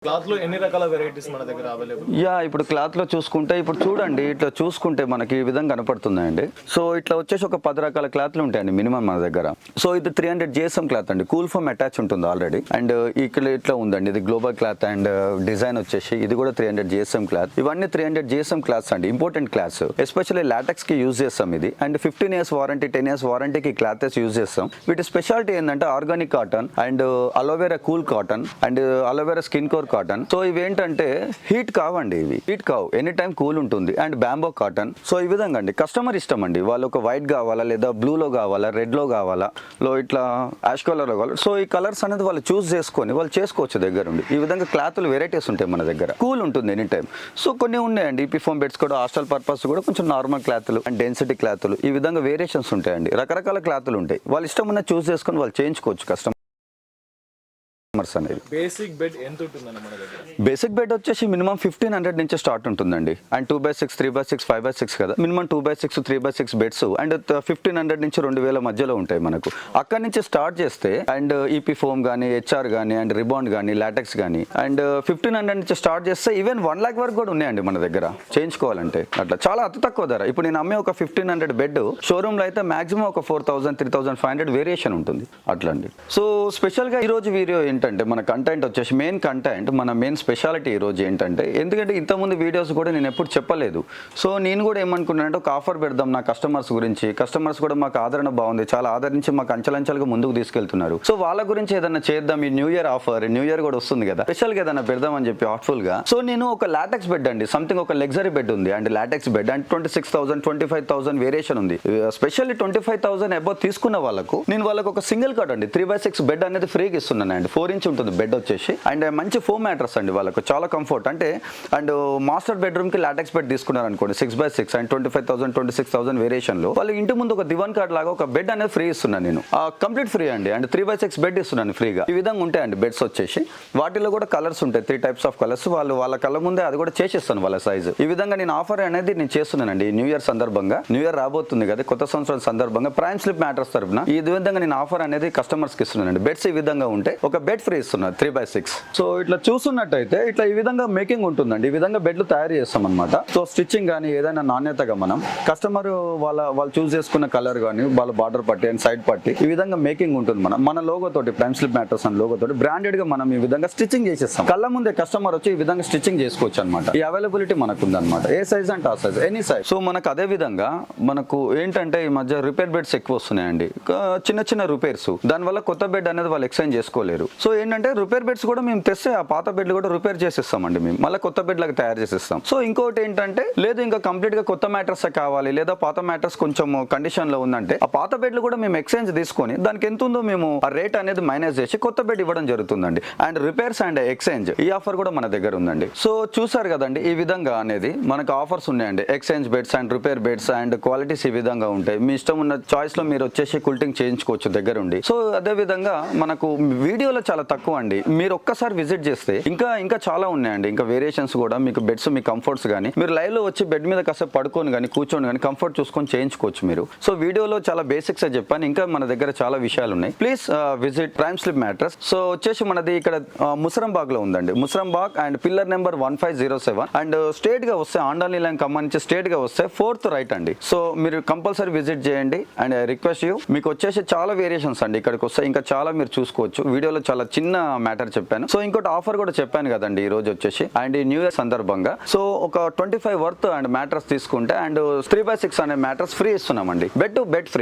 Cloth లో ఎన్ని రకాల వెరైటీస్ మన దగ్గర అవైలబుల్? ఇప్పుడు క్లాత్ లో చూసుకుంటే ఇప్పుడు చూడండి, ఇట్లా చూసుకుంటే మనకి ఈ విధంగా కనపడుతుందండి. సో ఇట్లా వచ్చేసి ఒక 10 రకాల క్లాత్లు ఉంటాయండి మినిమం మన దగ్గర. సో ఇది 300 GSM క్లాత్ అండి, కూల్ ఫోమ్ అటాచ్ ఉంటుంది ఆల్రెడీ. అండ్ ఇక్కడ ఇట్లా ఉందండి, ఇది గ్లోబల్ క్లాత్ అండ్ డిజైన్ వచ్చేసి ఇది కూడా 300 GSM క్లాత్. ఇవన్నీ 300 GSM క్లాత్స్ అండి, ఇంపార్టెంట్ క్లాత్స్. ఎస్పెషల్లీ లాటెక్స్ కి యూజ్ చేస్తాం ఇది. అండ్ 15 years వారంటీ, 10 years వారంటీకి క్లాత్స్ యూజ్ చేస్తాం. వీటి స్పెషాలిటీ ఏంటంటే organic cotton and aloe vera cool cotton and aloe vera skin core cotton. So ఇవి ఏంటంటే హీట్ కావండి, ఇవి హీట్ కావు, ఎనీ టైం కూల్ ఉంటుంది. And bamboo cotton. సో ఈ విధంగా అండి, కస్టమర్ ఇష్టం అండి, వాళ్ళు ఒక వైట్ కావాలా లేదా బ్లూలో కావాలా రెడ్లో కావాలా ఇట్లా యాష్ కలర్లో కావాలా. సో ఈ కలర్స్ అనేది వాళ్ళు చూస్ చేసుకొని వాళ్ళు చేసుకోవచ్చు దగ్గర ఉండి. ఈ విధంగా క్లాత్లు వెరైటీస్ ఉంటాయి మన దగ్గర, కూల్ ఉంటుంది ఎనీ టైం. సో కొన్ని ఉన్నాయండి ఈపీ ఫోమ్ బెడ్స్ కూడా, హాస్టల్ పర్పస్ కూడా కొంచెం నార్మల్ క్లాత్లు అండ్ డెన్సిటీ క్లాత్లు, ఈ విధంగా వేరియేషన్స్ ఉంటాయండి. రకరకాల క్లాత్లు ఉంటాయి, వాళ్ళు ఇష్టం ఉన్న చూస్ చేసుకొని వాళ్ళు చేయించుకోవచ్చు కస్టమర్ అనేది. బేసిక్ బెడ్ ఎంత ఉంటుందండి మన దగ్గర? బేసిక్ బెడ్ వచ్చేసి మినిమం 1500 నుంచి స్టార్ట్ ఉంటుందండి. అండ్ 2x6, 3x6, 5x6 కదా, minimum 2x6, 3x6 beds and 1500 నుంచి 2000 మధ్యలో ఉంటాయి మనకు. అక్కడి నుంచి స్టార్ట్ చేస్తే అండ్ ఈపీ ఫోమ్ కానీ, హెచ్ఆర్ కానీ, అండ్ రిబాండ్ కానీ, లాటెక్స్ కానీ, అండ్ 1500 నుంచి స్టార్ట్ చేస్తే ఈవెన్ 1 lakh వరకు కూడా ఉన్నాయండి మన దగ్గర చేయించుకోవాలంటే. అట్లా చాలా అతి తక్కువ ధర. ఇప్పుడు నేను అమ్మే ఒక 1500 బెడ్ షోరూమ్ లో అయితే మాక్సిమం ఒక 4000, 3500 వేరియేషన్ ఉంటుంది అట్లా అండి. సో స్పెషల్ గా ఈ రోజు వీడియో ఏంటంటే మన కంటెంట్ వచ్చేసి మన మెయిన్ స్పెషాలిటీ ఈ రోజు ఏంటంటే, ఎందుకంటే ఇంతకుముందు వీడియోస్ కూడా నేను ఎప్పుడు చెప్పలేదు. సో నేను కూడా ఏమనుకున్నానంటే ఒక ఆఫర్ పెడదాం నా కస్టమర్స్ గురించి. కస్టమర్స్ కూడా మాకు ఆదరణ బాగుంది, చాలా ఆదరించి మాకు అంచెలంచెలుగా ముందుకు తీసుకెళ్తున్నారు. సో వాళ్ళ గురించి ఏదైనా చేద్దాం, ఈ new year offer, new year కూడా వస్తుంది కదా, స్పెషల్ గా ఏదైనా పెడదాం అని చెప్పి హార్ట్ఫుల్ గా. సో నేను ఒక లాటెక్స్ బెడ్ అండి, సంథింగ్ ఒక లగ్జరీ బెడ్ ఉంది and LaTeX bed and 26,000, 25,000 variation ఉంది. స్పెషల్లీ 25,000 అబౌవ్ తీసుకున్న వాళ్ళకు నేను వాళ్ళకు ఒక సింగిల్ కాట్ అండి 3x6 బెడ్ అనేది ఫ్రీగా ఇస్తున్నాను అండి. 4 inch ఉంటుంది బెడ్ వచ్చేసి. అండ్ మంచి ఫోమ్ మ్యాట్రస్ అండి, వాళ్ళకు చాలా కంఫర్ట్. అంటే అండ్ మాస్టర్ బెడ్రూమ్ కి లాటెక్స్ బెడ్ తీసుకున్నారు అనుకోండి 6x6 అండ్ 25,000, 26,000 వేరియేషన్ లో వాళ్ళ ఇంటి ముందు ఒక దివాన్ కార్డ్ లాగా ఒక బెడ్ అనేది ఫ్రీ ఇస్తున్నాను నేను, కంప్లీట్ ఫ్రీ అండి. అండ్ 3x6 బెడ్ ఇస్తున్నాను ఫ్రీగా. ఈ విధంగా ఉంటాయండి బెడ్స్ వచ్చేసి. వాటిలో కూడా కలర్స్ ఉంటాయి, 3 types ఆఫ్ కలర్స్. వాళ్ళ కళ్ళ ముందే అది కూడా చేసేస్తాను వాళ్ళ సైజు. ఈ విధంగా నేను ఆఫర్ అనేది నేను చేస్తున్నానండి న్యూ ఇయర్ సందర్భంగా. న్యూ ఇయర్ రాబోతుంది కదా, కొత్త సంవత్సరం సందర్భంగా ప్రైమ్ స్లిప్ మ్యాట్రస్ తరపున ఈ విధంగా నేను ఆఫర్ అనేది కస్టమర్స్ కి ఇస్తున్నానండి. బెడ్స్ ఈ విధంగా ఉంటే ఒక బెడ్ ఫ్రీ ఇస్తున్నాను 3x6. సో ఇట్లా చూస్తున్నట్టయితే ఇట్లా ఈ విధంగా మేకింగ్ ఉంటుందండి. ఈ విధంగా బెడ్లు తయారు చేస్తాం అనమాట. సో స్టిచ్చింగ్ కానీ ఏదైనా నాణ్యతగా మనం కస్టమర్ వాళ్ళు చూస్ చేసుకున్న కలర్ కానీ, వాళ్ళ బార్డర్ పట్టి అండ్ సైడ్ పట్టి ఈ విధంగా మేకింగ్ ఉంటుంది. మన లోగో తోటి, prime slip mattress and logo తోటి బ్రాండెడ్ గా మనం ఈ విధంగా స్టిచ్చింగ్ చేసేస్తాం. కళ్ళ ముందే కస్టమర్ వచ్చి ఈ విధంగా స్టిచ్చింగ్ చేసుకోవచ్చు అనమాట. ఈ అవైలబిలిటీ మనకు ఉందన్నమాట, ఏ సైజ్ అంటే ఆ సైజ్, ఎనీ సైజ్. సో మనకు అదే విధంగా మనకు ఏంటంటే ఈ మధ్య రిపేర్ బెడ్స్ ఎక్కువ వస్తున్నాయండి, చిన్న చిన్న రిపేర్స్. దానివల్ల కొత్త బెడ్ అనేది వాళ్ళు ఎక్స్చేంజ్ చేసుకోలేరు. సో ఏంటంటే రిపేర్ బెడ్స్ కూడా మేము తెస్తే ఆ పాత బెడ్లు కూడా రిపేర్ చేసేస్తామండి, మేము మళ్ళీ కొత్త బెడ్ లాగా తయారు చేసేస్తాం. సో ఇంకోటి ఏంటంటే, లేదు ఇంకా కంప్లీట్ గా కొత్త మ్యాట్రస్ కావాలి లేదా పాత మ్యాట్రస్ కొంచెం కండిషన్ లో ఉందంటే ఆ పాత బెడ్లు కూడా మేము ఎక్స్చేంజ్ తీసుకొని దానికి ఎంత ఉందో మేము ఆ రేట్ అనేది మైనస్ చేసి కొత్త బెడ్ ఇవ్వడం జరుగుతుందండి. అండ్ రిపేర్స్ అండ్ ఎక్స్చేంజ్ ఈ ఆఫర్ కూడా మన దగ్గర ఉందండి. సో చూసారు కదండి, ఈ విధంగా అనేది మనకు ఆఫర్స్ ఉన్నాయండి. Exchange beds and repair beds and qualities ఈ విధంగా ఉంటాయి. మీ ఇష్టం ఉన్న చాయిస్ లో మీరు వచ్చేసి కుల్టింగ్ చేయించుకోవచ్చు దగ్గర ఉండి. సో అదే విధంగా మనకు వీడియోలో చాలా తక్కువ అండి, మీరు ఒక్కసారి విజిట్ చేస్తే ఇంకా చాలా ఉన్నాయండి. ఇంకా వేరియేషన్స్ కూడా మీకు బెడ్స్, మీ కంఫర్ట్స్ కానీ మీరు లైవ్ లో వచ్చి బెడ్ మీద కాసేపు పడుకొని కానీ కూర్చొని కానీ కంఫర్ట్ చూసుకొని చేయించుకోవచ్చు మీరు. సో వీడియోలో చాలా బేసిక్స్ చెప్పాను, ఇంకా మన దగ్గర చాలా విషయాలు ఉన్నాయి. Please visit prime slip mattress. So వచ్చేసి మనది ఇక్కడ ముసరంబాగ్ లో ఉందండి, Musarambagh and pillar number 1507 and straight గా వస్తే ఆండాలి లైన్ ఖమ్మం నుంచి స్ట్రేట్ గా వస్తే 4th రైట్ అండి. సో మీరు కంపల్సరీ విజిట్ చేయండి. అండ్ ఐ రిక్వెస్ట్ యూ, మీకు వచ్చేసి చాలా వేరియేషన్స్ అండి ఇక్కడికి వస్తే, ఇంకా చాలా మీరు చూసుకోవచ్చు. వీడియోలో చాలా చిన్న మ్యాటర్ చెప్పాను. సో ఇంకోటి ఆఫర్ కూడా చెప్పాను కదండి ఈ రోజు వచ్చేసి, అండ్ ఈ న్యూ ఇయర్ సందర్భంగా. సో ఒక 25 వర్త్ అండ్ మ్యాట్రస్ తీసుకుంటే అండ్ 3x6 అనే మ్యాట్రస్ ఫ్రీ ఇస్తున్నామండి, బెడ్ టు బెడ్ ఫ్రీ.